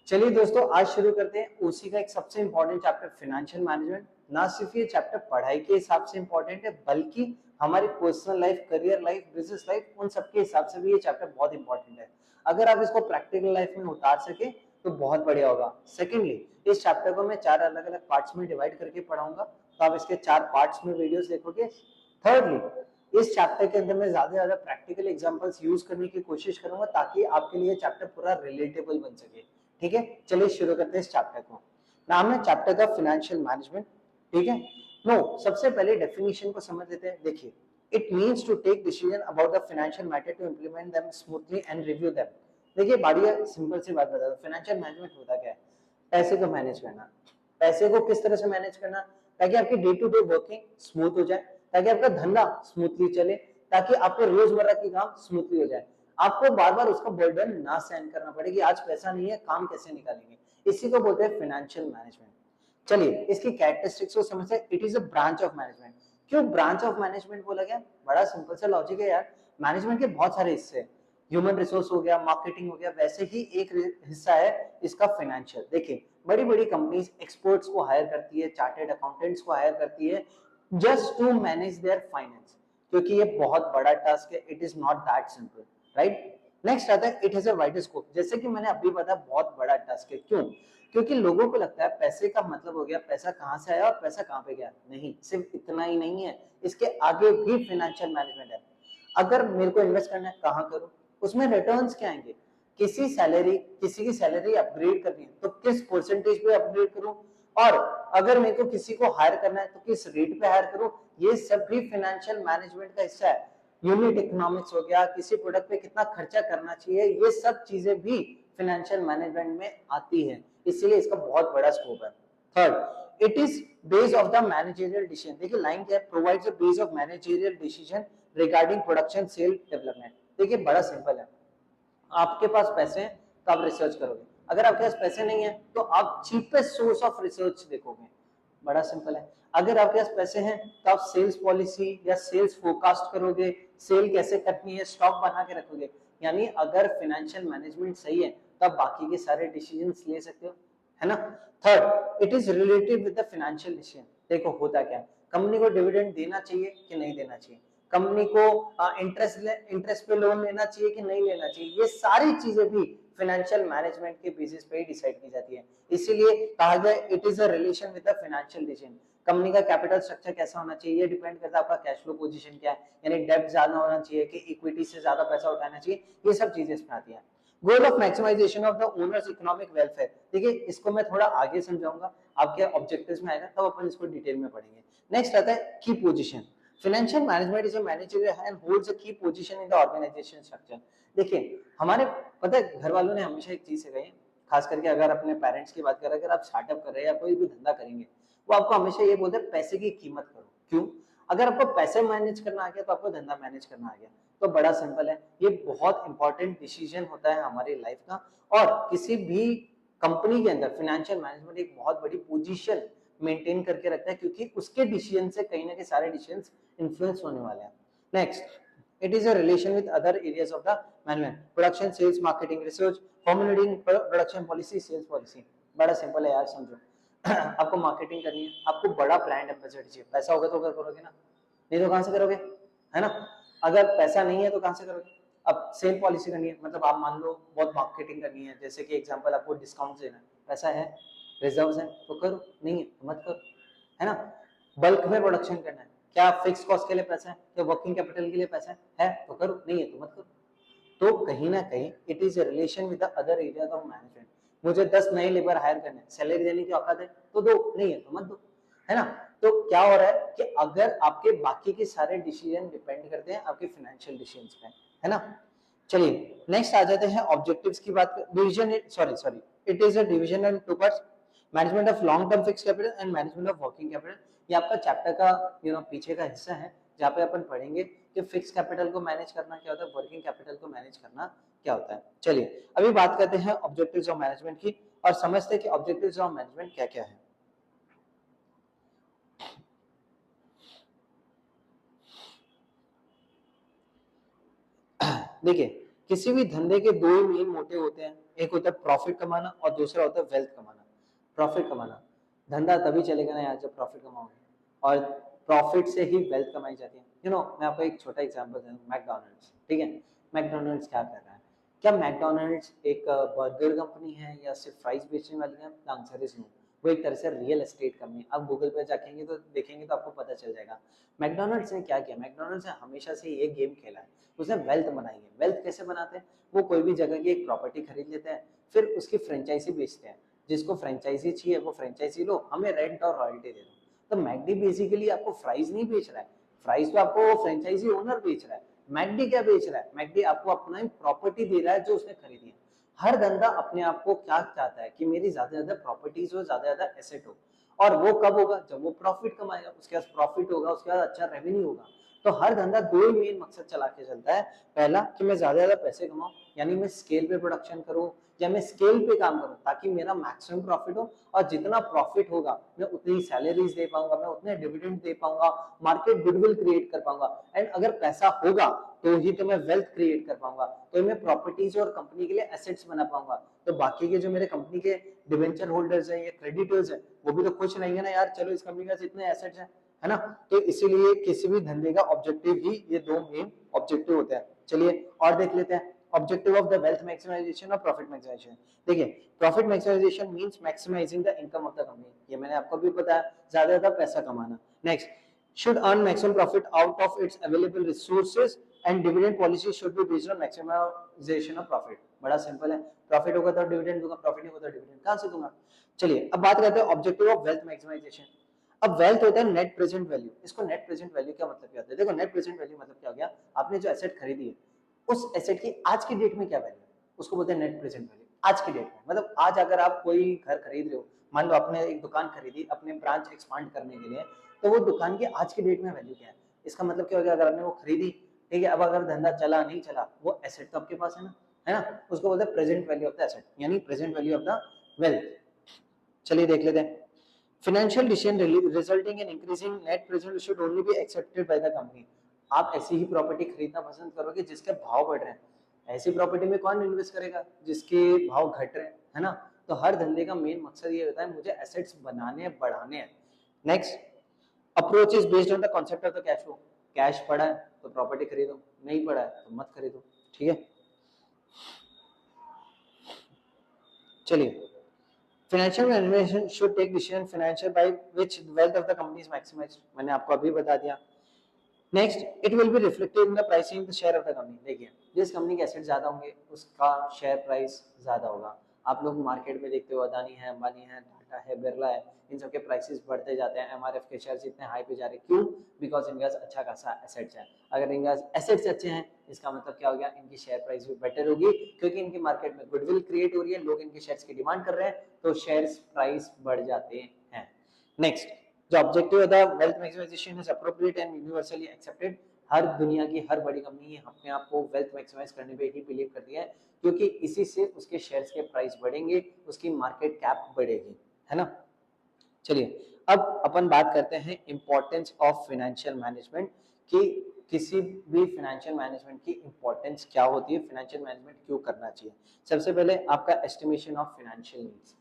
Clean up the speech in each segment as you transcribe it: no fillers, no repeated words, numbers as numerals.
चलिए दोस्तों, आज शुरू करते हैं उसी का एक सबसे इंपॉर्टेंट चैप्टर फाइनेंशियल मैनेजमेंट। ना सिर्फ ये चैप्टर पढ़ाई के हिसाब से इंपॉर्टेंट है, बल्कि हमारी personal life, career life, business life, उन सबके हिसाब से भी ये चैप्टर बहुत इंपॉर्टेंट है। अगर आप इसको प्रैक्टिकल लाइफ में उतार सके तो बहुत बढ़िया होगा। सेकेंडली, इस चैप्टर को मैं 4 अलग अलग पार्ट्स में डिवाइड करके पढ़ाऊंगा, तो आप इसके 4 पार्ट्स में वीडियोस देखोगे। थर्डली, इस चैप्टर के अंदर मैं ज्यादा से ज्यादा प्रैक्टिकल एग्जांपल्स यूज करने की कोशिश करूंगा, ताकि आपके लिए चैप्टर पूरा रिलेटेबल बन सके। ठीक है, चलिए शुरू करते हैं इस चैप्टर को। नाम है चैप्टर का फाइनेंशियल मैनेजमेंट। ठीक है, सबसे पहले डेफिनेशन को समझ लेते हैं। देखिए, it means to take decision about the financial matter to implement them smoothly and review them. देखिए, बढ़िया सिंपल सी बात बता दो, फाइनेंशियल मैनेजमेंट होता क्या है? पैसे को मैनेज करना। पैसे को किस तरह से मैनेज करना? ताकि आपकी day to day working smooth हो जाए, ताकि आपका धंधा स्मूथली चले, ताकि आपको रोजमर्रा की काम स्मूथली हो जाए, आपको बार बार उसका बर्डन ना सहन करना पड़े कि आज पैसा नहीं है, काम कैसे निकालेंगे। इसी को बोलते हैं फाइनेंशियल मैनेजमेंट। चलिए, इसकी कैरेक्टरिस्टिक्स को समझते हैं। It is a branch of management. क्यों ब्रांच ऑफ मैनेजमेंट बोला गया? बड़ा सिंपल सा लॉजिक है यार। मैनेजमेंट के बहुत सारे हिस्से हैं। ह्यूमन रिसोर्स हो गया, मार्केटिंग हो गया, वैसे ही एक हिस्सा है इसका फाइनेंशियल। देखिए, बड़ी बड़ी कंपनीज एक्सपर्ट्स को हायर करती है, चार्टेड अकाउंटेंट्स को हायर करती है, just to manage their finance, क्योंकि ये बहुत बड़ा टास्क है। It is not that simple, right. Next आता है, it has a wide scope. जैसे कि मैंने अभी बताया, बहुत बड़ा टास्क है। क्यों? क्योंकि लोगों को लगता है पैसे का मतलब हो गया पैसा कहां से आया और पैसा कहां पे गया। नहीं, सिर्फ इतना ही नहीं है, इसके आगे भी फाइनेंशियल मैनेजमेंट है। अगर मेरे को इन्वेस्ट करना है, कहां करूं? उसमें रिटर्न्स क्या आएंगे? किसी की सैलरी अपग्रेड करनी है तो किस परसेंटेज पे अपग्रेड करूं, और अगर मेरे को किसी को हायर करना है तो किस रेट पे हायर करूं। ये सब भी फाइनेंशियल मैनेजमेंट का हिस्सा है। यूनिट इकोनॉमिक्स हो गया, किसी प्रोडक्ट पे कितना खर्चा करना चाहिए, ये सब चीजें भी फाइनेंशियल मैनेजमेंट में आती है, इसीलिए इसका बहुत बड़ा स्कोप है। Third, it is base of the managerial decision. देखिए लाइन क्या है, provides a base of managerial decision regarding production, sale, development. देखिए बड़ा सिंपल है, आपके पास पैसे हैं तो आप रिसर्च करोगे, अगर आपके पास पैसे नहीं है तो आप चीपेस्ट सोर्स ऑफ रिसर्च देखोगे। बड़ा सिंपल है। अगर आपके पास पैसे हैं तो आप सेल्स पॉलिसी या सेल्स फोरकास्ट करोगे, सेल कैसे करनी है, स्टॉक बना के रखोगे। यानी अगर फाइनेंशियल मैनेजमेंट सही है तो आप बाकी के सारे डिसीजंस ले सकते हो, है ना। Third, it is related with the financial decision. देखो होता क्या है, कंपनी को डिविडेंड देना चाहिए कि नहीं देना चाहिए, कंपनी को इंटरेस्ट पे लोन लेना चाहिए कि नहीं लेना चाहिए, ये सारी चीजें भी फाइनेंशियल मैनेजमेंट के बेसिस पे ही डिसाइड की जाती है। इसीलिए कहा गया it is a relation with the financial decision. Company का कैपिटल स्ट्रक्चर कैसा होना चाहिए, ये डिपेंड करता है आपका कैश फ्लो पोजीशन क्या है, यानी डेब्ट ज्यादा होना चाहिए कि इक्विटी से ज्यादा पैसा उठाना चाहिए, ये सब चीजें इसमें आती है। Goal of maximisation of the owners economic welfare. देखिए इसको मैं थोड़ा आगे समझाऊंगा, आपके ऑब्जेक्टिव्स में आएगा तब अपन इसको डिटेल में पढ़ेंगे। नेक्स्ट आता है key position. Financial management is a managerial and holds a key position in the organisation structure. देखिए हमारे पता है घर वालों ने हमेशा एक चीज सिखाई, खास करके अगर अपने पेरेंट्स की बात करें, अगर आप स्टार्टअप कर रहे हैं या कोई भी धंधा करेंगे, वो आपको हमेशा ये बोलते हैं पैसे की कीमत करो। क्यों? अगर आपको पैसे मैनेज करना आ गया तो आपको धंधा मैनेज करना आ गया। तो बड़ा सिंपल है, ये बहुत इंपॉर्टेंट डिसीजन होता है हमारी लाइफ का, और किसी भी कंपनी के अंदर फाइनेंशियल मैनेजमेंट एक बहुत बड़ी पोजीशन मेंटेन करके रखता है, क्योंकि उसके डिसीजन से कहीं ना कहीं सारे डिसीजन इन्फ्लुएंस होने वाले हैं। Next, it is a relation with other areas of the management, production, sales, marketing, research, formulating production policy, sales policy। बड़ा सिंपल है यार, समझो आपको मार्केटिंग करनी है, आपको बड़ा ब्रांड एम्बेसडर चाहिए, पैसा होगा तो करोगे ना, नहीं तो कहां से करोगे, है ना। अगर पैसा नहीं है तो कहां से करोगे। अब सेल पॉलिसी करनी है, मतलब आप मान लो बहुत मार्केटिंग करनी है, जैसे कि एग्जांपल आपको डिस्काउंट देना है, पैसा है, रिजर्व्स है तो करो, नहीं है तो मत करो, है ना। बल्क में प्रोडक्शन करना है, क्या फिक्स कॉस्ट के लिए पैसा है, क्या वर्किंग कैपिटल के लिए पैसा है तो करो, नहीं है तो मत करो। तो कहीं ना कहीं it is a relation with the other areas of management. मुझे 10 नए लेबर हायर करने, सैलरी देने की औकात है तो दो, नहीं है तो मत दो, है ना। तो क्या हो रहा है कि अगर आपके बाकी के सारे डिसीजन डिपेंड करते हैं आपके फाइनेंशियल डिसीजंस पे, है ना। चलिए नेक्स्ट आ जाते हैं ऑब्जेक्टिव्स की बात। Division, sorry, it is a division in two parts, management of long term fix capital and management of working capital. ये आपका चैप्टर का पीछे का हिस्सा है, जहाँ पे अपन पढ़ेंगे कि फिक्स कैपिटल को मैनेज करना क्या होता है, वर्किंग कैपिटल को मैनेज करना क्या होता है। चलिए अभी बात करते हैं ऑब्जेक्टिव्स ऑफ मैनेजमेंट की, और समझते हैं कि ऑब्जेक्टिव्स ऑफ मैनेजमेंट क्या क्या है। देखिए किसी भी धंधे के दो ही मेन मोटिव होते हैं, एक होता है प्रॉफिट कमाना और दूसरा होता है वेल्थ कमाना। प्रॉफिट कमाना, धंधा तभी चलेगा ना यार जब प्रॉफिट कमाओगे, और प्रॉफिट से ही वेल्थ कमाई जाती है। मैं आपको एक छोटा एग्जांपल दूं, मैकडॉनल्ड्स, ठीक है। मैकडॉनल्ड्स क्या कर रहा है? क्या मैकडॉनल्ड्स एक बर्गर कंपनी है या सिर्फ फ्राइज बेचने वाली है? The answer is no. वो एक तरह से रियल एस्टेट कंपनी। आप गूगल पे जाएंगे तो देखेंगे तो आपको पता चल जाएगा। मैकडॉनल्ड्स ने क्या किया? मैकडॉनल्ड्स ने हमेशा से ये गेम खेला है, उसने वेल्थ बनाई है। वेल्थ कैसे बनाते हैं? वो कोई भी जगह की एक प्रॉपर्टी खरीद लेते हैं, फिर उसकी फ्रेंचाइजी बेचते हैं। जिसको फ्रेंचाइजी चाहिए वो फ्रेंचाइजी लो, हमें रेंट और रॉयल्टी दे दो। तो मैकडी बेसिकली आपको फ्राइज नहीं बेच रहा है, फ्राइज तो आपको फ्रेंचाइजी ओनर बेच रहा है। मैकडी क्या बेच रहा है? मैकडी आपको अपना प्रॉपर्टी दे रहा है जो उसने खरीदी है। हर धंधा अपने आप को क्या चाहता है कि मेरी ज्यादा से ज्यादा प्रॉपर्टीज हो, ज्यादा से ज्यादा एसेट हो। और वो कब होगा? जब वो प्रॉफिट कमाएगा, उसके पास प्रॉफिट होगा, उसके बाद अच्छा रेवेन्यू होगा। तो हर धंधा दो ही मेन मकसद चला के चलता है। पहला कि मैं ज्यादा ज्यादा पैसे कमाऊं, यानी मैं स्केल पे प्रोडक्शन करूं या मैं स्केल पे काम करूं ताकि मेरा मैक्सिमम प्रॉफिट हो, और जितना प्रॉफिट होगा मैं उतनी सैलरीज दे पाऊंगा, मैं उतने डिविडेंड दे पाऊंगा, मार्केट गुडविल क्रिएट कर पाऊंगा। एंड अगर पैसा होगा तो ही तो मैं वेल्थ क्रिएट कर पाऊंगा, तो मैं प्रॉपर्टीज और कंपनी के लिए एसेट्स बना पाऊंगा। तो बाकी के जो मेरे कंपनी के डिवेंचर होल्डर्स हैं या क्रेडिटर्स हैं वो भी तो खुश रहेंगे ना यार, चलो इस कंपनी के पास इतने एसेट्स हैं, है ना। तो इसीलिए किसी भी धंधे का ऑब्जेक्टिव ही ये दो मेन ऑब्जेक्टिव होते हैं। चलिए और देख लेते हैं objective of the wealth maximisation और प्रॉफिट मैक्सिमाइजेशन। देखिए, profit maximisation means maximising the income of the company, ये मैंने आपको भी बताया, ज्यादा ज्यादा पैसा कमाना। Next, should earn maximum profit out of its available resources and dividend policy should be based on maximization of profit। बड़ा सिंपल है, प्रॉफिट होगा तो डिविडेंड दूंगा, प्रॉफिट नहीं होगा तो डिविडेंड कहां से दूंगा। चलिए अब बात करते हैं ऑब्जेक्टिव ऑफ वेल्थ मैक्सिमाइजेशन। अब वेल्थ होता है नेट प्रेजेंट वैल्यू। इसको नेट प्रेजेंट वैल्यू क्या मतलब क्या होता है? देखो, नेट प्रेजेंट वैल्यू मतलब क्या हो गया, आपने जो एसेट खरीदी है उस एसेट की आज की डेट में क्या वैल्यू है, उसको बोलते हैं नेट प्रेजेंट वैल्यू। आज की डेट में मतलब आज अगर आप कोई घर खरीद रहे हो, मान लो आपने एक दुकान खरीदी अपने ब्रांच एक्सपांड करने के लिए, तो वो दुकान की आज की डेट में वैल्यू क्या है? इसका मतलब क्या हो गया, अगर आपने वो खरीदी, ठीक है, अब अगर धंधा चला नहीं चला, वो एसेट तो आपके पास है ना, उसको बोलते हैं present value of the asset, यानी present value of the wealth. चलिए देख लेते हैं, financial decision resulting in increasing net present should only be accepted by the company. आप ऐसी ही प्रॉपर्टी खरीदना पसंद करोगे जिसके भाव बढ़ रहे हैं। ऐसी प्रॉपर्टी में कौन इन्वेस्ट करेगा जिसके भाव घट रहे हैं, है ना। तो हर धंधे का मेन मकसद ये होता है मुझे एसेट्स बनाने बढ़ाने हैं। Next, approach is based on the concept of the cash flow. Cash पड़ा है तो प्रॉपर्टी खरीदो, नहीं पड़ा है तो मत खरीदो, ठीक है। चलिए, financial management should take decision financial by which wealth of the company is maximised, मैंने आपको अभी बता दिया। Next, it will be reflected in the pricing the share of the company. देखिए, जिस कंपनी के एसेट ज्यादा होंगे उसका शेयर प्राइस ज्यादा होगा। आप लोग मार्केट में देखते हो, अदानी है, अंबानी है, टाटा है, बिरला है, इन सबके प्राइसेस बढ़ते जाते हैं। एमआरएफ के शेयर्स इतने हाई पे जा रहे हैं, क्यों? बिकॉज इनके पास अच्छा खासा एसेट्स है। अगर इनके पास एसेट्स अच्छे हैं इसका मतलब क्या हो गया, इनकी शेयर प्राइस भी बेटर होगी, क्योंकि इनकी मार्केट में गुडविल क्रिएट हो रही है, लोग इनके शेयर्स की डिमांड कर रहे हैं, तो शेयर्स प्राइस बढ़ जाते हैं। Next, the objective of the wealth maximization is appropriate and universally accepted। हर दुनिया की हर बड़ी कंपनी अपने आप को वेल्थ मैक्सिमाइज करने पे ही बिलीव करती है, क्योंकि इसी से उसके शेयर्स के प्राइस बढ़ेंगे, उसकी मार्केट कैप बढ़ेगी, है ना। चलिए अब अपन बात करते हैं इंपॉर्टेंस ऑफ फाइनेंशियल मैनेजमेंट, कि किसी भी फाइनेंशियल मैनेजमेंट की इंपॉर्टेंस क्या होती है, फाइनेंशियल मैनेजमेंट क्यों करना चाहिए। सबसे पहले आपका एस्टिमेशन ऑफ फाइनेंशियल नीड्स।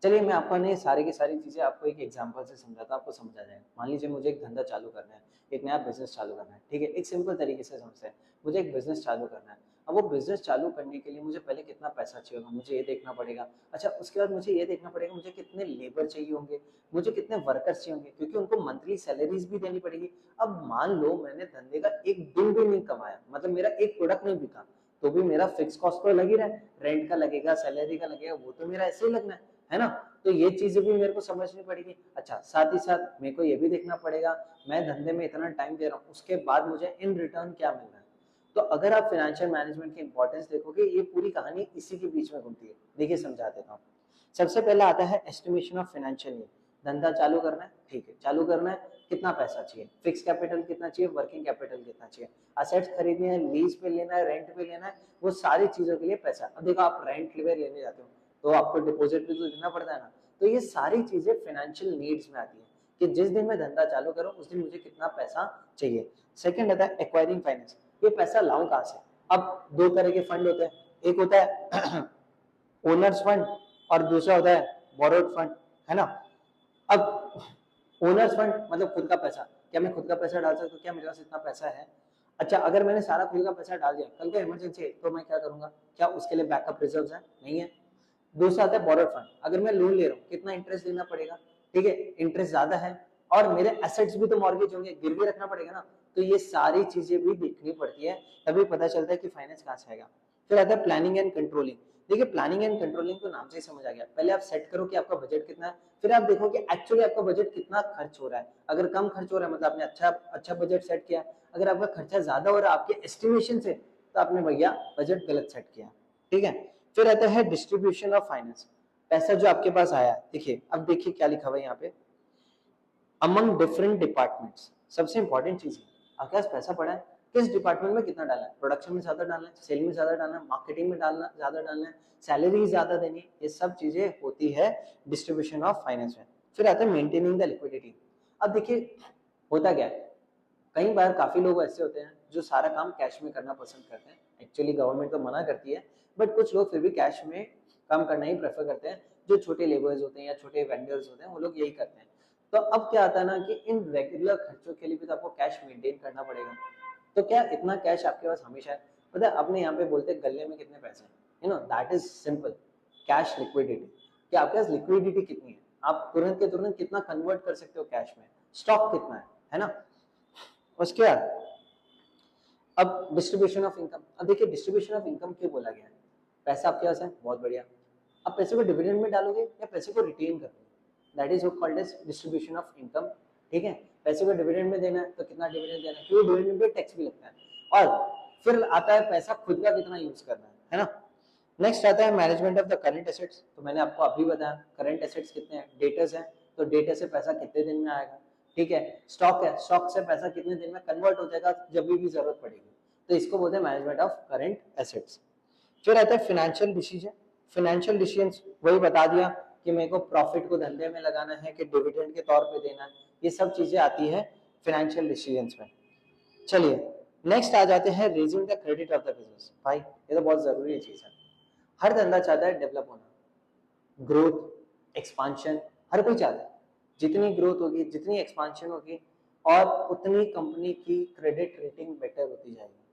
चलिए मैं आपको ने सारी की सारी चीजें आपको एक एग्जांपल से समझाता हूं, आपको समझ आ जाएगा। मान लीजिए मुझे एक धंधा चालू करना है, एक नया बिजनेस चालू करना है, ठीक है। एक सिंपल तरीके से समझते हैं, मुझे एक बिजनेस चालू करना है। अब वो बिजनेस चालू करने के लिए मुझे पहले कितना पैसा चाहिए होगा, मुझे ये देखना पड़ेगा। अच्छा, उसके बाद मुझे ये देखना पड़ेगा मुझे कितने लेबर चाहिए होंगे, मुझे कितने वर्कर्स चाहिए होंगे, क्योंकि उनको मंथली सैलरीज भी देनी पड़ेगी। अब मान लो मैंने धंधे का एक दिन भी नहीं कमाया, मतलब मेरा एक प्रोडक्ट नहीं बिका, तो भी मेरा फिक्स कॉस्ट तो लग ही रहा है, रेंट का लगेगा, सैलरी का लगेगा, वो तो मेरा ऐसे ही लगना है ना। तो ये चीजें भी मेरे को समझनी पड़ेगी। अच्छा, साथ ही साथ मेरे को ये भी देखना पड़ेगा मैं धंधे में इतना टाइम दे रहा हूँ, उसके बाद मुझे इन रिटर्न क्या मिल रहा है। तो अगर आप फाइनेंशियल मैनेजमेंट की इंपॉर्टेंस देखोगे, ये पूरी कहानी इसी के बीच में घूमती है। देखिए समझा देता हूँ। सबसे पहला आता है एस्टिमेशन ऑफ फाइनेंशियल नीड। धंधा चालू करना है, ठीक है, चालू करना है, कितना पैसा चाहिए, फिक्स कैपिटल कितना चाहिए, वर्किंग कैपिटल कितना चाहिए, असेट्स खरीदने हैं, लीज पे लेना है, रेंट पे लेना है, वो सारी चीजों के लिए पैसा। अब देखो आप रेंट पे लेने जाते हो तो आपको डिपॉजिट भी तो देना पड़ता है ना। तो ये सारी चीजें फाइनेंशियल नीड्स में आती है, कि जिस दिन मैं धंधा चालू करूं उस दिन मुझे कितना पैसा चाहिए। सेकंड आता है एक्वायरिंग फाइनेंस, ये पैसा लाऊं कहां से। अब दो तरह के फंड होते हैं, एक होता है ओनर्स फंड और दूसरा होता है बोरोड फंड, है ना। अब ओनर्स फंड मतलब खुद का पैसा, क्या मैं खुद का पैसा डाल सकता हूँ, क्या मेरे पास इतना पैसा है? अच्छा, अगर मैंने सारा खुद का पैसा डाल दिया, कल को इमरजेंसी है तो मैं क्या करूंगा, क्या उसके लिए बैकअप रिजर्व्स है? नहीं है। दूसरा आता है बोरोड फंड, अगर मैं लोन ले रहा हूँ कितना इंटरेस्ट देना पड़ेगा, ठीक है, इंटरेस्ट ज्यादा है और मेरे एसेट्स भी तो मॉर्गेज होंगे, गिरवी रखना पड़ेगा ना, तो ये सारी चीजें भी देखनी पड़ती है, तभी पता चलता है कि फाइनेंस कहाँ से आएगा। फिर आता है प्लानिंग एंड कंट्रोलिंग। देखिए प्लानिंग एंड कंट्रोलिंग तो नाम से ही समझ आ गया, पहले आप सेट करो कि आपका बजट कितना है, फिर आप देखो कि एक्चुअली आपका बजट कितना खर्च हो रहा है। अगर कम खर्च हो रहा है मतलब आपने अच्छा बजट सेट किया, अगर आपका खर्चा ज्यादा हो रहा है आपके एस्टिमेशन से, तो आपने भैया बजट गलत सेट किया, ठीक है। फिर आता है डिस्ट्रीब्यूशन ऑफ फाइनेंस, पैसा जो आपके पास आया, देखिए अब देखिए क्या लिखा हुआ है यहाँ पे, अमंग डिफरेंट डिपार्टमेंट्स। सबसे इंपॉर्टेंट चीज है, आपके पास पैसा पड़ा है, किस डिपार्टमेंट में कितना डालना है, प्रोडक्शन में ज्यादा डालना है, सेल में ज्यादा डालना है, मार्केटिंग में डालना ज्यादा डालना है, सैलरी ज्यादा देनी है, ये सब चीजें होती है डिस्ट्रीब्यूशन ऑफ फाइनेंस में। फिर आता है मेंटेनिंग द लिक्विडिटी। अब देखिए होता क्या है, कई बार काफी लोग ऐसे होते हैं जो सारा काम कैश में करना पसंद करते हैं, एक्चुअली गवर्नमेंट तो मना करती है, बट कुछ लोग फिर भी कैश में काम करना ही प्रेफर करते हैं, जो छोटे लेबर्स होते हैं या छोटे वेंडर्स होते हैं वो लोग यही करते हैं। तो अब क्या आता है ना कि इन रेगुलर खर्चों के लिए भी तो आपको कैश मेंटेन करना पड़ेगा, तो क्या इतना कैश आपके पास हमेशा है? पता है अपने यहाँ पे बोलते हैं गले में कितने पैसे हैं, you know that is simple, cash liquidity. कि आपके पास लिक्विडिटी कितनी है, आप तुरंत के तुरंत कितना कन्वर्ट कर सकते हो कैश में, स्टॉक कितना है ना। उसके बाद अब डिस्ट्रीब्यूशन ऑफ इनकम। अब देखिए डिस्ट्रीब्यूशन ऑफ इनकम क्यों बोला गया है, पैसा आपके पास है बहुत बढ़िया, अब पैसे को डिविडेंड में डालोगे या पैसे को रिटेन करोगे, that is called as distribution of income, ठीक है। पैसे को डिविडेंड में देना है तो कितना डिविडेंड देना है, क्योंकि डिविडेंड में टैक्स भी लगता है। और फिर आता है पैसा खुद का कितना यूज करना है ना। नेक्स्ट आता है management of the current assets, तो मैंने आपको अभी बताया करंट एसेट्स कितने हैं, डेटर्स हैं, तो डेटर से पैसा कितने दिन में आएगा, ठीक है। स्टॉक है, स्टॉक से पैसा कितने दिन में कन्वर्ट हो जाएगा जब भी जरूरत पड़ेगी, तो इसको बोलते हैं मैनेजमेंट ऑफ करंट एसेट्स। फिर आता है फाइनेंशियल डिसीजन। फाइनेंशियल डिसीजन वही बता दिया कि मेरे को प्रॉफिट को धंधे में लगाना है कि डिविडेंड के तौर पे देना है, ये सब चीजें आती है फाइनेंशियल डिसीजंस में। चलिए नेक्स्ट आ जाते हैं raising the credit of the business. भाई ये तो बहुत जरूरी चीज है, हर धंधा चाहता है डेवलप होना, ग्रोथ एक्सपांशन, हर कोई चाहता है, जितनी ग्रोथ होगी जितनी एक्सपांशन होगी और उतनी कंपनी की क्रेडिट रेटिंग बेटर होती जाएगी,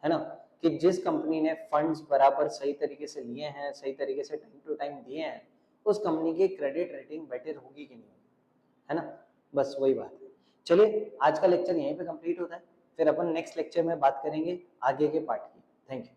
है ना। कि जिस कंपनी ने फंड्स बराबर सही तरीके से लिए हैं, सही तरीके से टाइम टू टाइम दिए हैं, उस कंपनी की क्रेडिट रेटिंग बेटर होगी कि नहीं, है ना। बस वही बात है। चलिए आज का लेक्चर यहीं पे कंप्लीट होता है, फिर अपन नेक्स्ट लेक्चर में बात करेंगे आगे के पार्ट की। Thank you.